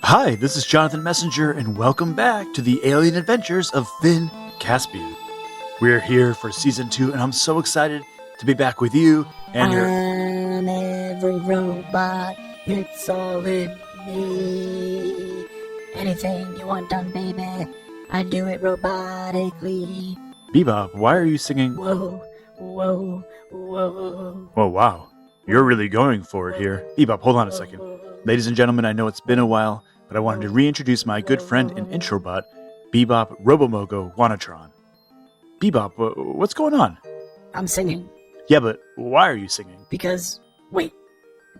Hi, this is Jonathan Messenger, and welcome back to the alien adventures of Finn Caspian. We're here for Season 2, and I'm so excited to be back with you and your... I'm every robot, it's all in me. Anything you want done, baby, I do it robotically. Bebop, why are you singing... Whoa, whoa, whoa. Oh, wow. You're really going for it here. Bebop, hold on a second. Ladies and gentlemen, I know it's been a while, but I wanted to reintroduce my good friend and introbot, Bebop Robomogo Wanatron. Bebop, what's going on? I'm singing. Yeah, but why are you singing? Because, wait,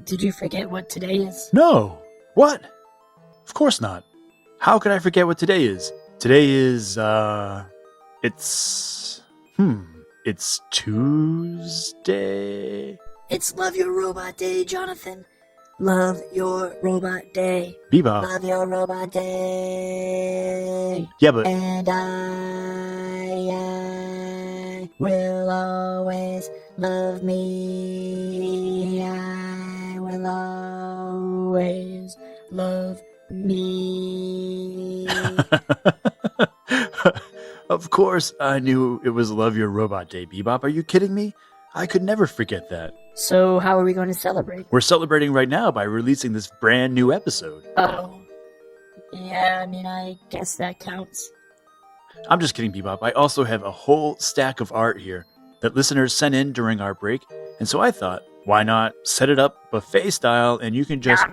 did you forget what today is? No! What? Of course not. How could I forget what today is? Today is, it's Tuesday? It's Love Your Robot Day, Jonathan. Love Your Robot Day. Bebop. Love Your Robot Day. Yeah, but... And I will always love me. I will always love me. Of course I knew it was Love Your Robot Day, Bebop. Are you kidding me? I could never forget that. So how are we going to celebrate? We're celebrating right now by releasing this brand new episode. Oh. Yeah, I mean, I guess that counts. I'm just kidding, Bebop. I also have a whole stack of art here that listeners sent in during our break, and so I thought, why not set it up buffet style and you can just...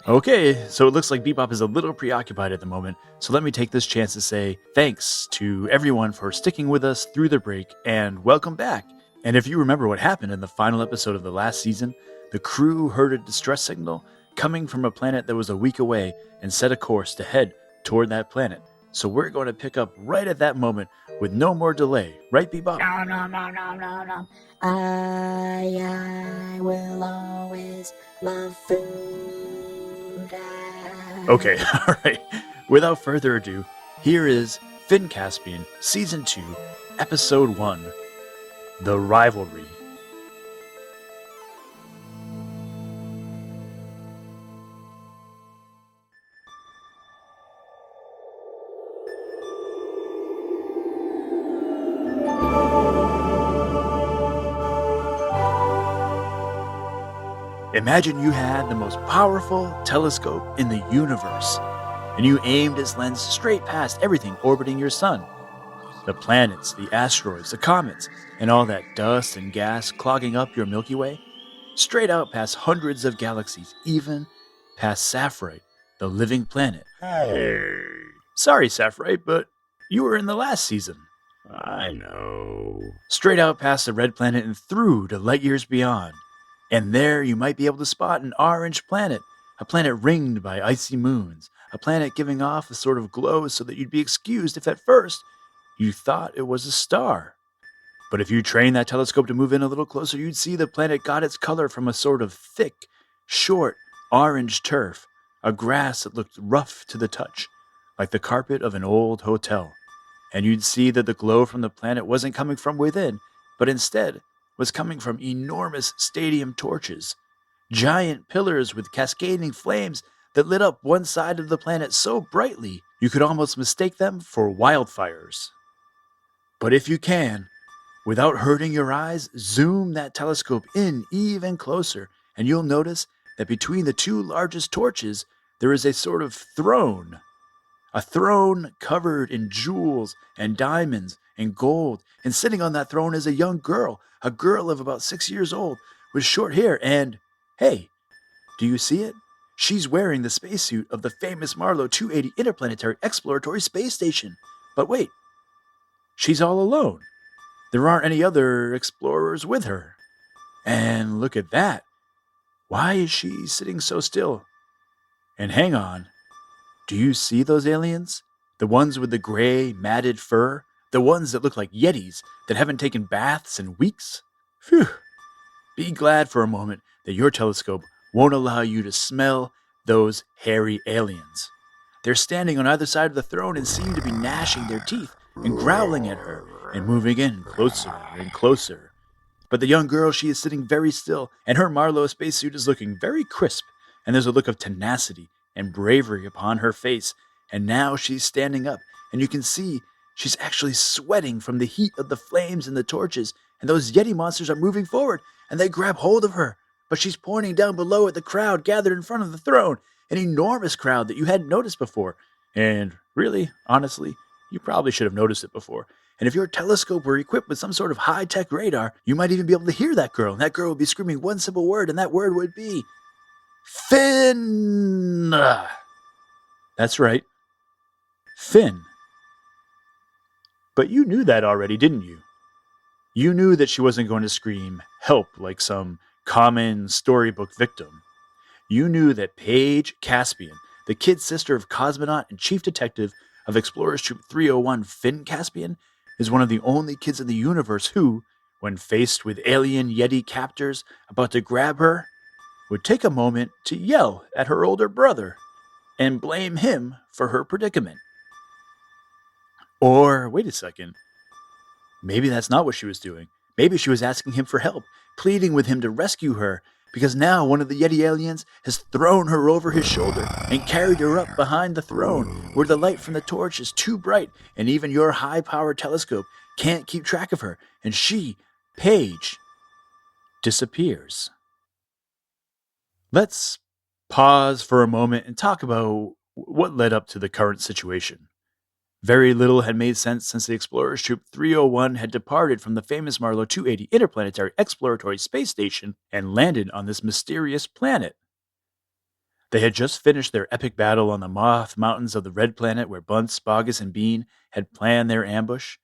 Okay, so it looks like Bebop is a little preoccupied at the moment, so let me take this chance to say thanks to everyone for sticking with us through the break, and welcome back. And if you remember what happened in the final episode of the last season, the crew heard a distress signal coming from a planet that was a week away and set a course to head toward that planet. So we're going to pick up right at that moment with no more delay. Right, Bebop? No. I will always love food. Okay, alright. Without further ado, here is Finn Caspian, Season 2, Episode 1, The Rivalry. Imagine you had the most powerful telescope in the universe, and you aimed its lens straight past everything orbiting your sun. The planets, the asteroids, the comets, and all that dust and gas clogging up your Milky Way. Straight out past hundreds of galaxies, even past Sapphire, the living planet. Hey, Sorry, Sapphire, but you were in the last season. I know. Straight out past the red planet and through to light years beyond. And there you might be able to spot an orange planet, a planet ringed by icy moons, a planet giving off a sort of glow so that you'd be excused if at first you thought it was a star. But if you trained that telescope to move in a little closer, you'd see the planet got its color from a sort of thick, short, orange turf, a grass that looked rough to the touch, like the carpet of an old hotel. And you'd see that the glow from the planet wasn't coming from within, but instead was coming from enormous stadium torches, giant pillars with cascading flames that lit up one side of the planet so brightly you could almost mistake them for wildfires. But if you can, without hurting your eyes, zoom that telescope in even closer, and you'll notice that between the two largest torches there is a sort of throne. A throne covered in jewels and diamonds and gold, and sitting on that throne is a young girl, a girl of about 6 years old, with short hair, and, hey, do you see it? She's wearing the spacesuit of the famous Marlow 280 Interplanetary Exploratory Space Station. But wait, she's all alone. There aren't any other explorers with her. And look at that. Why is she sitting so still? And hang on. Do you see those aliens? The ones with the gray, matted fur? The ones that look like yetis that haven't taken baths in weeks? Phew. Be glad for a moment that your telescope won't allow you to smell those hairy aliens. They're standing on either side of the throne and seem to be gnashing their teeth and growling at her and moving in closer and closer. But the young girl, she is sitting very still, and her Marlowe spacesuit is looking very crisp, and there's a look of tenacity and bravery upon her face. And now she's standing up, and you can see she's actually sweating from the heat of the flames and the torches, and those Yeti monsters are moving forward, and they grab hold of her. But she's pointing down below at the crowd gathered in front of the throne, an enormous crowd that you hadn't noticed before. And really, honestly, you probably should have noticed it before. And if your telescope were equipped with some sort of high-tech radar, you might even be able to hear that girl, and that girl would be screaming one simple word, and that word would be Finn! That's right. Finn. But you knew that already, didn't you? You knew that she wasn't going to scream help like some common storybook victim. You knew that Paige Caspian, the kid sister of cosmonaut and chief detective of Explorers Troop 301 Finn Caspian, is one of the only kids in the universe who, when faced with alien Yeti captors about to grab her, would take a moment to yell at her older brother and blame him for her predicament. Or, wait a second, maybe that's not what she was doing. Maybe she was asking him for help, pleading with him to rescue her, because now one of the Yeti aliens has thrown her over his shoulder and carried her up behind the throne, where the light from the torch is too bright, and even your high-powered telescope can't keep track of her, and she, Paige, disappears. Let's pause for a moment and talk about what led up to the current situation. Very little had made sense since the Explorers Troop 301 had departed from the famous Marlow 280 Interplanetary Exploratory Space Station and landed on this mysterious planet. They had just finished their epic battle on the Moth Mountains of the Red Planet where Bunce, Bogus, and Bean had planned their ambush.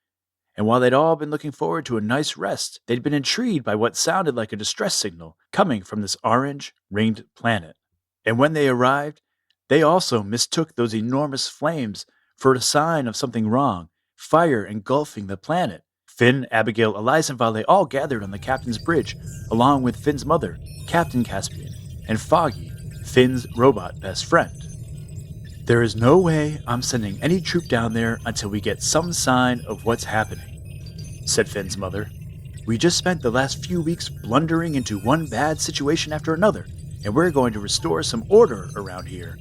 And while they'd all been looking forward to a nice rest, they'd been intrigued by what sounded like a distress signal coming from this orange-ringed planet. And when they arrived, they also mistook those enormous flames for a sign of something wrong, fire engulfing the planet. Finn, Abigail, Eliza, and Vale all gathered on the captain's bridge, along with Finn's mother, Captain Caspian, and Foggy, Finn's robot best friend. There is no way I'm sending any troop down there until we get some sign of what's happening, said Finn's mother. We just spent the last few weeks blundering into one bad situation after another, and we're going to restore some order around here.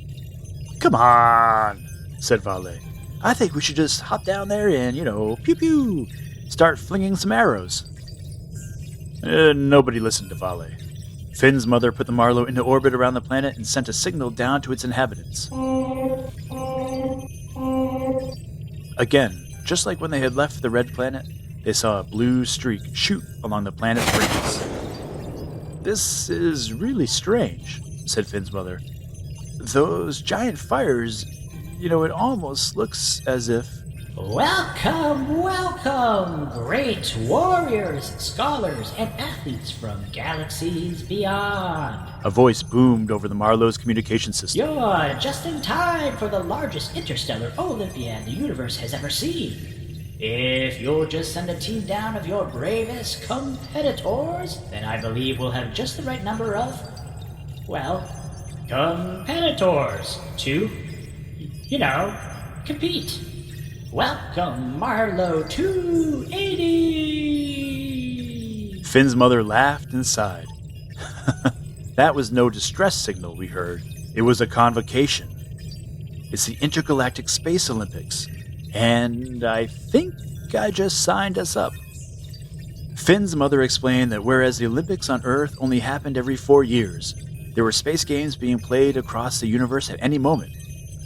Come on, said Vale. I think we should just hop down there and, pew-pew, start flinging some arrows. Nobody listened to Vale. Finn's mother put the Marlow into orbit around the planet and sent a signal down to its inhabitants. Again, just like when they had left the red planet, they saw a blue streak shoot along the planet's fringes. This is really strange, said Finn's mother. Those giant fires, it almost looks as if... Welcome, welcome, great warriors, scholars, and athletes from galaxies beyond. A voice boomed over the Marlow's communication system. You're just in time for the largest interstellar Olympiad the universe has ever seen. If you'll just send a team down of your bravest competitors, then I believe we'll have just the right number of, competitors to, compete. Welcome, Marlow 280! Finn's mother laughed and sighed. That was no distress signal we heard. It was a convocation. It's the Intergalactic Space Olympics, and I think I just signed us up. Finn's mother explained that whereas the Olympics on Earth only happened every 4 years, there were space games being played across the universe at any moment.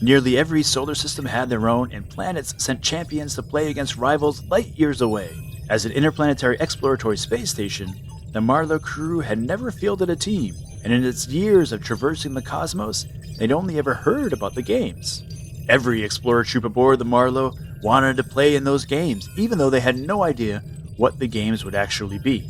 Nearly every solar system had their own, and planets sent champions to play against rivals light years away. As an interplanetary exploratory space station, the Marlow crew had never fielded a team, and in its years of traversing the cosmos, they'd only ever heard about the games. Every explorer troop aboard the Marlow wanted to play in those games, even though they had no idea what the games would actually be.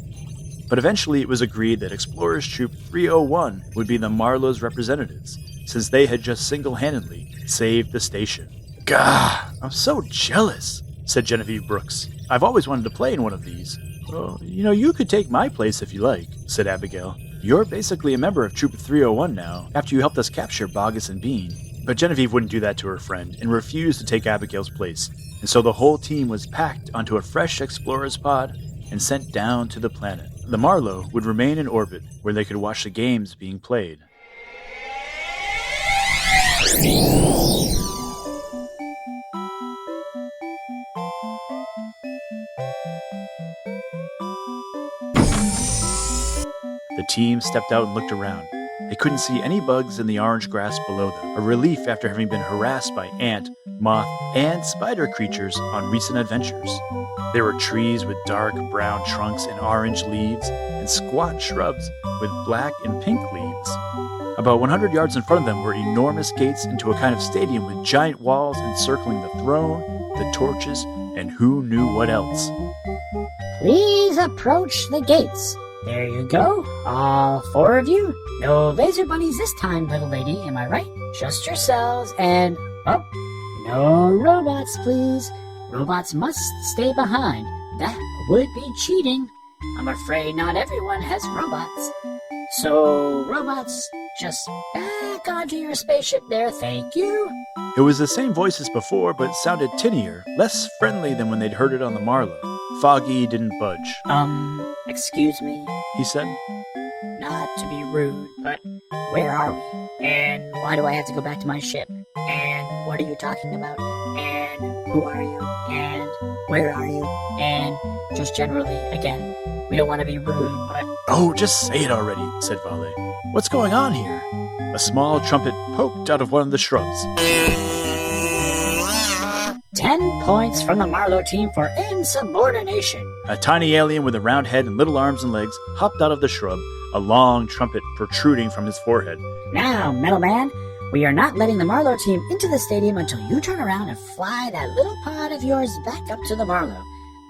But eventually it was agreed that Explorers Troop 301 would be the Marlow's representatives, since they had just single-handedly saved the station. Gah, I'm so jealous, said Genevieve Brooks. I've always wanted to play in one of these. Well, you could take my place if you like, said Abigail. You're basically a member of Troop 301 now, after you helped us capture Bogus and Bean. But Genevieve wouldn't do that to her friend, and refused to take Abigail's place, and so the whole team was packed onto a fresh explorer's pod and sent down to the planet. The Marlow would remain in orbit, where they could watch the games being played. The team stepped out and looked around. They couldn't see any bugs in the orange grass below them, a relief after having been harassed by ant, moth, and spider creatures on recent adventures. There were trees with dark brown trunks and orange leaves, and squat shrubs with black and pink leaves. About 100 yards in front of them were enormous gates into a kind of stadium with giant walls encircling the throne, the torches, and who knew what else. Please approach the gates. There you go, all 4 of you. No laser bunnies this time, little lady, am I right? Just yourselves and... Oh, no robots, please. Robots must stay behind. That would be cheating. I'm afraid not everyone has robots. So, robots, just back onto your spaceship there, thank you. It was the same voice as before, but sounded tinnier, less friendly than when they'd heard it on the Marlow. Foggy didn't budge. Excuse me, He said. not to be rude, but where are we? And why do I have to go back to my ship? And what are you talking about? And who are you? And where are you? And just generally, again, we don't want to be rude, but... Oh, just say it already, said Vale. What's going on here? A small trumpet poked out of one of the shrubs. 10 points from the Marlow team for insubordination. A tiny alien with a round head and little arms and legs hopped out of the shrub, a long trumpet protruding from his forehead. Now, Metal Man, we are not letting the Marlow team into the stadium until you turn around and fly that little pod of yours back up to the Marlow.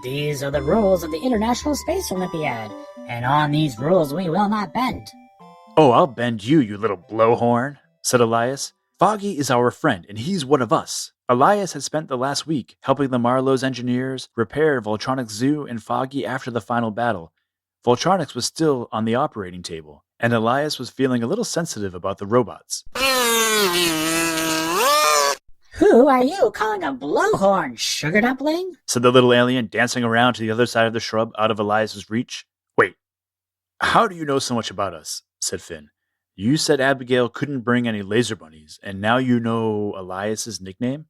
These are the rules of the International Space Olympiad, and on these rules we will not bend. Oh, I'll bend you, you little blowhorn, said Elias. Foggy is our friend, and he's one of us. Elias had spent the last week helping the Marlow's engineers repair Voltronics Zoo and Foggy after the final battle. Voltronics was still on the operating table, and Elias was feeling a little sensitive about the robots. Who are you calling a blowhorn, sugar dumpling? Said the little alien, dancing around to the other side of the shrub out of Elias's reach. Wait, how do you know so much about us? Said Finn. You said Abigail couldn't bring any laser bunnies, and now you know Elias's nickname?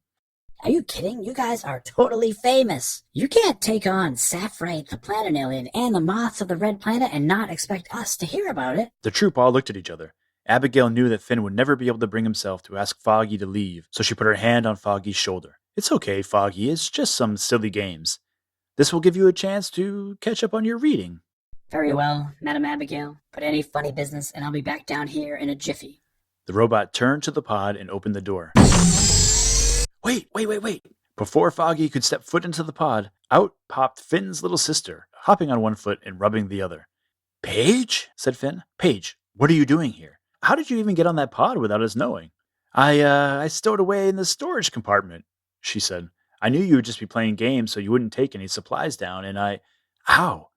Are you kidding? You guys are totally famous. You can't take on Saffrite, the planet alien, and the moths of the red planet and not expect us to hear about it. The troop all looked at each other. Abigail knew that Finn would never be able to bring himself to ask Foggy to leave, so she put her hand on Foggy's shoulder. It's okay, Foggy. It's just some silly games. This will give you a chance to catch up on your reading. Very well, Madam Abigail. Put any funny business and I'll be back down here in a jiffy. The robot turned to the pod and opened the door. Wait. Before Foggy could step foot into the pod, out popped Finn's little sister, hopping on one foot and rubbing the other. Paige? Said Finn. Paige, what are you doing here? How did you even get on that pod without us knowing? I stowed away in the storage compartment, she said. I knew you would just be playing games so you wouldn't take any supplies down, and Ow!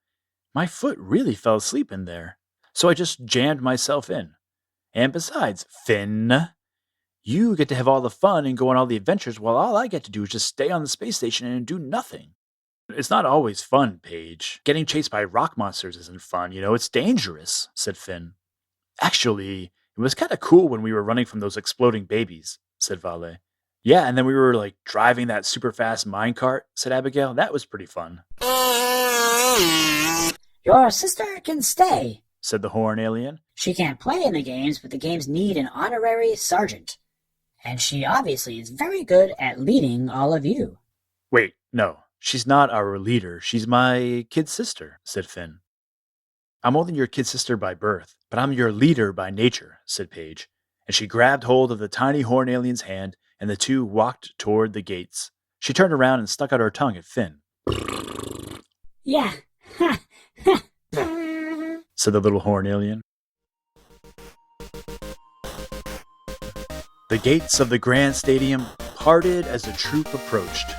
My foot really fell asleep in there. So I just jammed myself in. And besides, Finn, you get to have all the fun and go on all the adventures while all I get to do is just stay on the space station and do nothing. It's not always fun, Paige. Getting chased by rock monsters isn't fun, it's dangerous, said Finn. Actually, it was kind of cool when we were running from those exploding babies, said Vale. Yeah, and then we were driving that super fast minecart, said Abigail. That was pretty fun. Your sister can stay, said the horn alien. She can't play in the games, but the games need an honorary sergeant. And she obviously is very good at leading all of you. Wait, no. She's not our leader. She's my kid sister, said Finn. I'm only your kid sister by birth, but I'm your leader by nature, said Paige. And she grabbed hold of the tiny horn alien's hand, and the two walked toward the gates. She turned around and stuck out her tongue at Finn. Yeah. said the little horn alien. The gates of the grand stadium parted as the troop approached.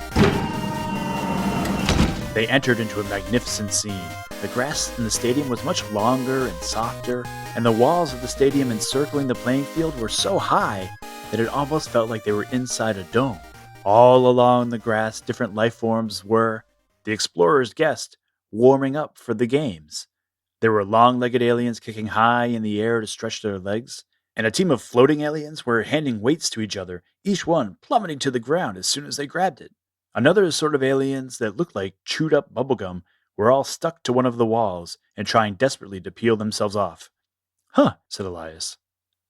They entered into a magnificent scene. The grass in the stadium was much longer and softer, and the walls of the stadium encircling the playing field were so high that it almost felt like they were inside a dome. All along the grass, different life forms were, the explorers guessed, warming up for the games. There were long-legged aliens kicking high in the air to stretch their legs, and a team of floating aliens were handing weights to each other, each one plummeting to the ground as soon as they grabbed it. Another sort of aliens that looked like chewed-up bubblegum were all stuck to one of the walls and trying desperately to peel themselves off. Huh, said Elias.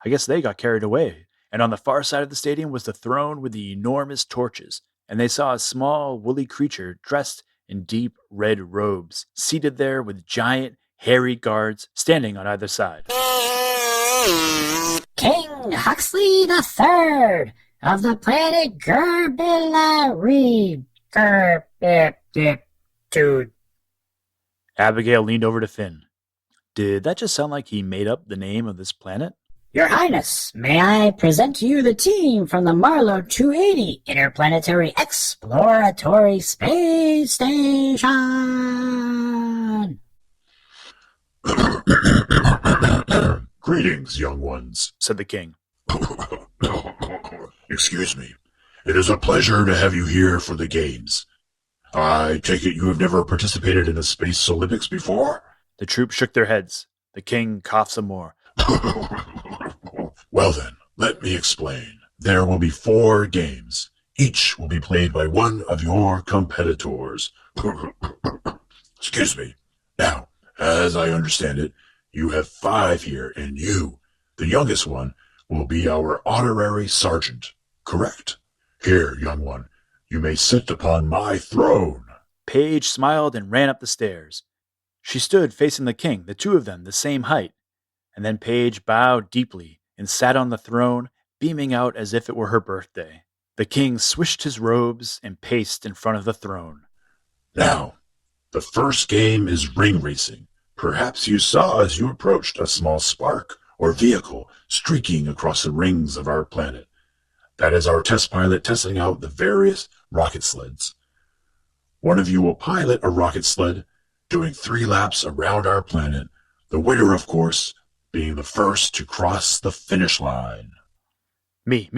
I guess they got carried away. And on the far side of the stadium was the throne with the enormous torches, and they saw a small, woolly creature dressed in deep red robes, seated there with giant, hairy guards standing on either side. King Huxley the Third of the planet Gerbilari. Abigail leaned over to Finn. Did that just sound like he made up the name of this planet? Your Highness, may I present to you the team from the Marlow 280 Interplanetary Exploratory Space Station? Greetings, young ones, said the king. Excuse me. It is a pleasure to have you here for the games. I take it you have never participated in a Space Olympics before? The troops shook their heads. The king coughed some more. Well then, let me explain. There will be 4 games. Each will be played by one of your competitors. Excuse me. Now, as I understand it, you have 5 here, and you, the youngest one, will be our honorary sergeant, correct? Here, young one, you may sit upon my throne. Paige smiled and ran up the stairs. She stood facing the king, the two of them the same height. And then Paige bowed deeply and sat on the throne, beaming out as if it were her birthday. The king swished his robes and paced in front of the throne. Now, the first game is ring racing. Perhaps you saw as you approached a small spark or vehicle streaking across the rings of our planet. That is our test pilot testing out the various rocket sleds. One of you will pilot a rocket sled, doing 3 laps around our planet. The winner, of course, being the first to cross the finish line. Me.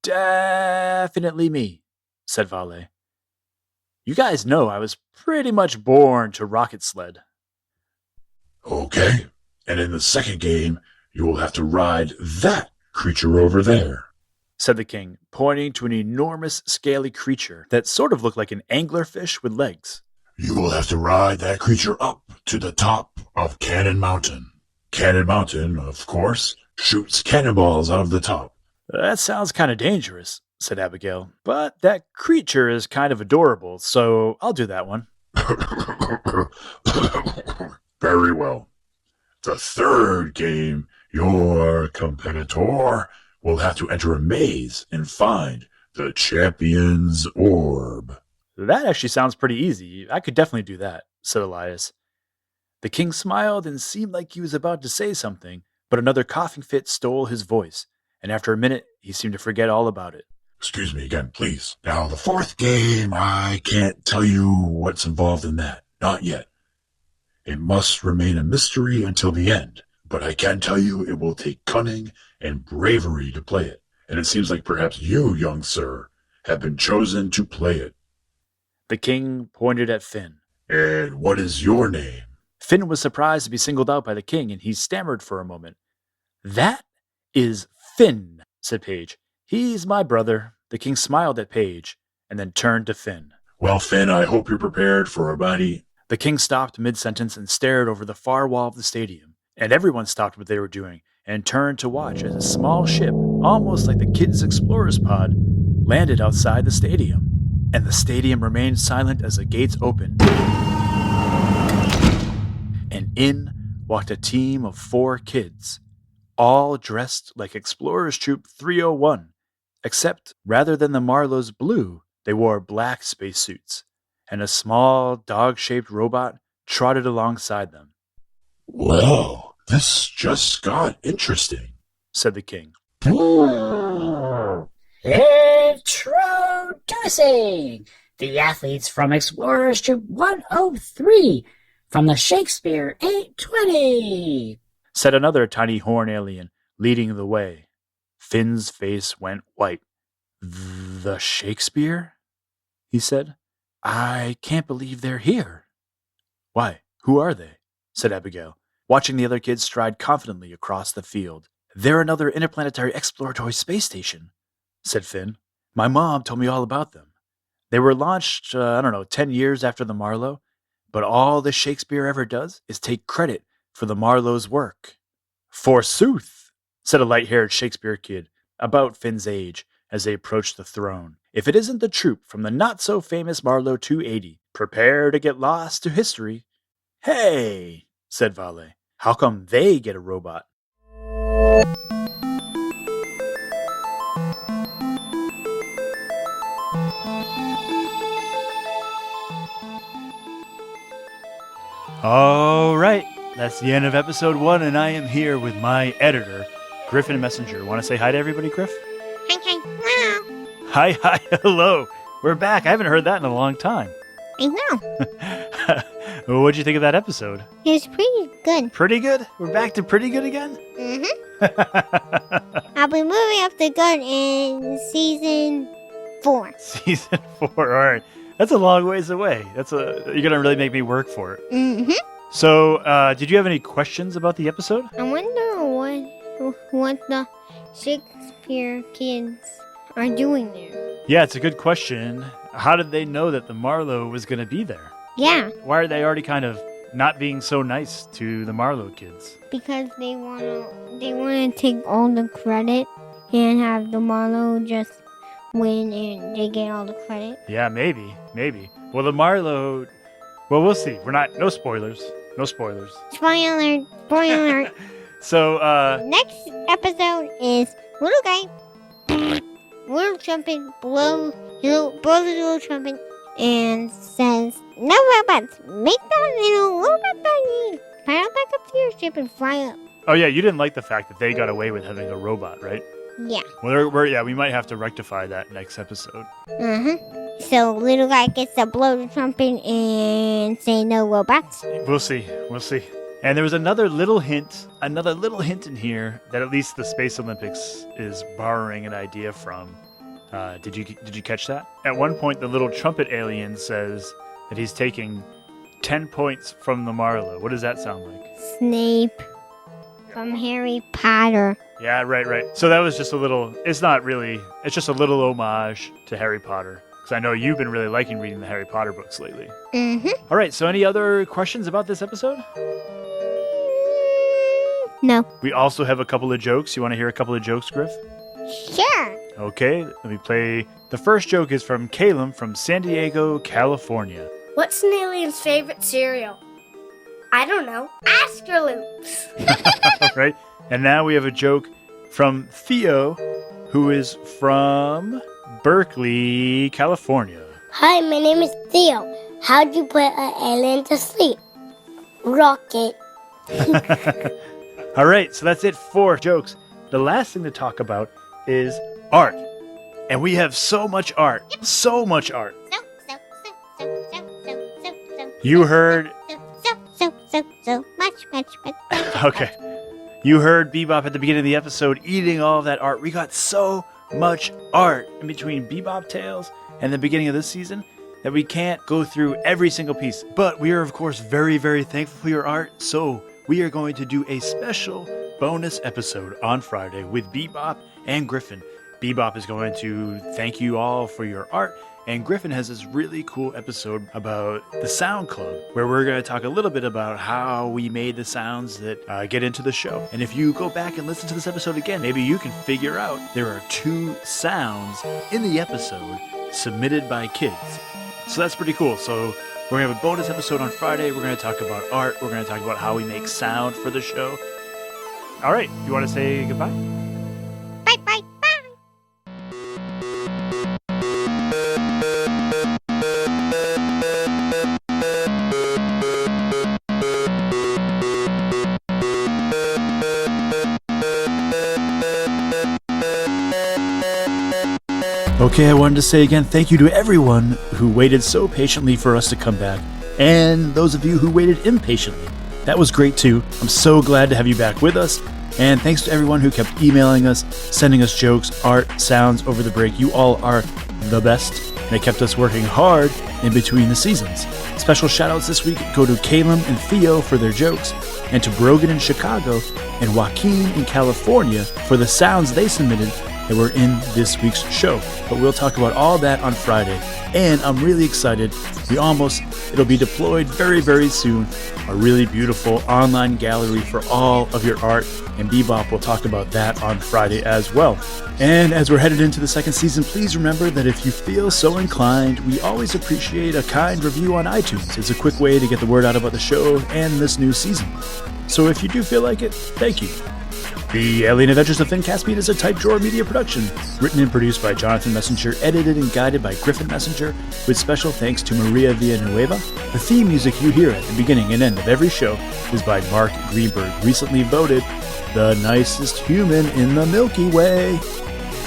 Definitely me, said Vale. You guys know I was pretty much born to rocket sled. Okay, and in the second game, you will have to ride that creature over there, said the king, pointing to an enormous scaly creature that sort of looked like an anglerfish with legs. You will have to ride that creature up to the top of Cannon Mountain. Cannon Mountain, of course, shoots cannonballs out of the top. That sounds kind of dangerous, said Abigail, but that creature is kind of adorable, so I'll do that one. Very well. The third game, your competitor will have to enter a maze and find the champion's orb. That actually sounds pretty easy. I could definitely do that, said Elias. The king smiled and seemed like he was about to say something, but another coughing fit stole his voice, and after a minute, he seemed to forget all about it. Excuse me again, please. Now, the fourth game, I can't tell you what's involved in that. Not yet. It must remain a mystery until the end, but I can tell you it will take cunning and bravery to play it, and it seems like perhaps you, young sir, have been chosen to play it. The king pointed at Finn. And what is your name? Finn was surprised to be singled out by the king, and he stammered for a moment. That is Finn, said Paige. He's my brother. The king smiled at Paige, and then turned to Finn. Well, Finn, I hope you're prepared for a mighty... The king stopped mid-sentence and stared over the far wall of the stadium, and everyone stopped what they were doing and turned to watch as a small ship, almost like the kids' explorer's pod, landed outside the stadium. And the stadium remained silent as the gates opened. And in walked a team of 4 kids, all dressed like Explorers Troop 301, except rather than the Marlow's blue, they wore black spacesuits, and a small dog-shaped robot trotted alongside them. Well, this just got interesting, said the king. Introducing the athletes from Explorers Troop 103 from the Shakespeare 820, said another tiny horn alien, leading the way. Finn's face went white. The Shakespeare? He said. I can't believe they're here. Why, who are they? Said Abigail, watching the other kids stride confidently across the field. They're another interplanetary exploratory space station, said Finn. My mom told me all about them. They were launched, 10 years after the Marlowe, but all the Shakespeare ever does is take credit for the Marlowe's work. Forsooth, said a light-haired Shakespeare kid, about Finn's age, as they approached the throne. If it isn't the troop from the not-so-famous Marlowe 280, prepare to get lost to history. Hey, said Vale, how come they get a robot? All right, that's the end of episode 1, and I am here with my editor, Griffin Messenger. Want to say hi to everybody, Griff? Hi. Hi, hello. We're back. I haven't heard that in a long time. I know. What'd you think of that episode? It was pretty good. Pretty good? We're back to pretty good again? Mm-hmm. I'll be moving up to good in season 4. Season 4, all right. That's a long ways away. You're going to really make me work for it. Mm-hmm. So, did you have any questions about the episode? I wonder what the Shakespeare kids are doing there. Yeah, it's a good question. How did they know that the Marlowe was going to be there? Yeah, Why are they already kind of not being so nice to the Marlowe kids? because they wanna take all the credit and have the Marlowe just win and they get all the credit. Yeah, maybe. Well, the Marlowe... Well, we'll see. No spoilers. No spoilers. Spoiler alert. So, Next episode is little guy little trumpet blows the little trumpet and says, "No robots, make that little robot tiny. Paddle back up to your ship and fly up." oh yeah, you didn't like the fact that they got away with having a robot, right? Yeah. Well, we might have to rectify that next episode. So little guy gets to blow the trumpet and say no robots. We'll see. And there was another little hint in here that at least the Space Olympics is borrowing an idea from. Did you catch that? At one point, the little trumpet alien says that he's taking 10 points from the Marlowe. What does that sound like? Snape from Harry Potter. Yeah, right. So that was just it's just a little homage to Harry Potter. Because I know you've been really liking reading the Harry Potter books lately. All right, so any other questions about this episode? No. We also have a couple of jokes. You want to hear a couple of jokes, Griff? Sure. Okay, let me play. The first joke is from Caleb from San Diego, California. What's an alien's favorite cereal? I don't know. Astroloops. Right? And now we have a joke from Theo, who is from Berkeley, California. Hi, my name is Theo. How'd you put an alien to sleep? Rocket. All right, so that's it for jokes. The last thing to talk about is art. And we have so much art. So much art. You heard... So much. Okay. You heard Bebop at the beginning of the episode eating all of that art. We got so much art in between Bebop Tales and the beginning of this season that we can't go through every single piece. But we are, of course, very, very thankful for your art. So we are going to do a special bonus episode on Friday with Bebop and Griffin. Bebop is going to thank you all for your art. And Griffin has this really cool episode about the Sound Club, where we're going to talk a little bit about how we made the sounds that get into the show. And if you go back and listen to this episode again, maybe you can figure out there are 2 sounds in the episode submitted by kids. So that's pretty cool. So we're going to have a bonus episode on Friday. We're going to talk about art. We're going to talk about how we make sound for the show. All right. You want to say goodbye? Bye. Okay, I wanted to say again, thank you to everyone who waited so patiently for us to come back, and those of you who waited impatiently. That was great too. I'm so glad to have you back with us, and thanks to everyone who kept emailing us, sending us jokes, art, sounds over the break. You all are the best, and it kept us working hard in between the seasons. Special shoutouts this week go to Calum and Theo for their jokes, and to Brogan in Chicago and Joaquin in California for the sounds they submitted that were in this week's show. But we'll talk about all that on Friday, and I'm really excited. It'll be deployed very, very soon. A really beautiful online gallery for all of your art, and Bebop will talk about that on Friday as well. And as we're headed into the second season, please remember that if you feel so inclined, we always appreciate a kind review on iTunes. It's a quick way to get the word out about the show and this new season. So if you do feel like it, thank you. The Alien Adventures of Finn Caspian is a Type Drawer Media production, written and produced by Jonathan Messenger, edited and guided by Griffin Messenger, with special thanks to Maria Villanueva. The theme music you hear at the beginning and end of every show is by Mark Greenberg, recently voted the nicest human in the Milky Way.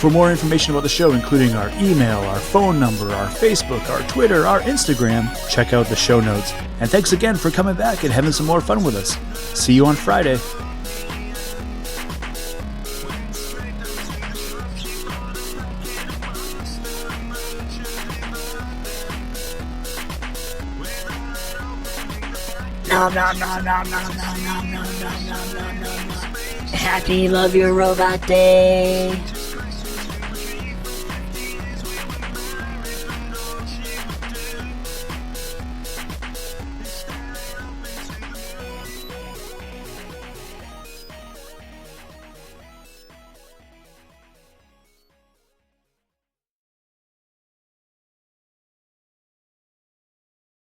For more information about the show, including our email, our phone number, our Facebook, our Twitter, our Instagram, check out the show notes. And thanks again for coming back and having some more fun with us. See you on Friday. Nom nom nom nom nom nom nom nom nom nom nom nom. Happy Love Your Robot Day.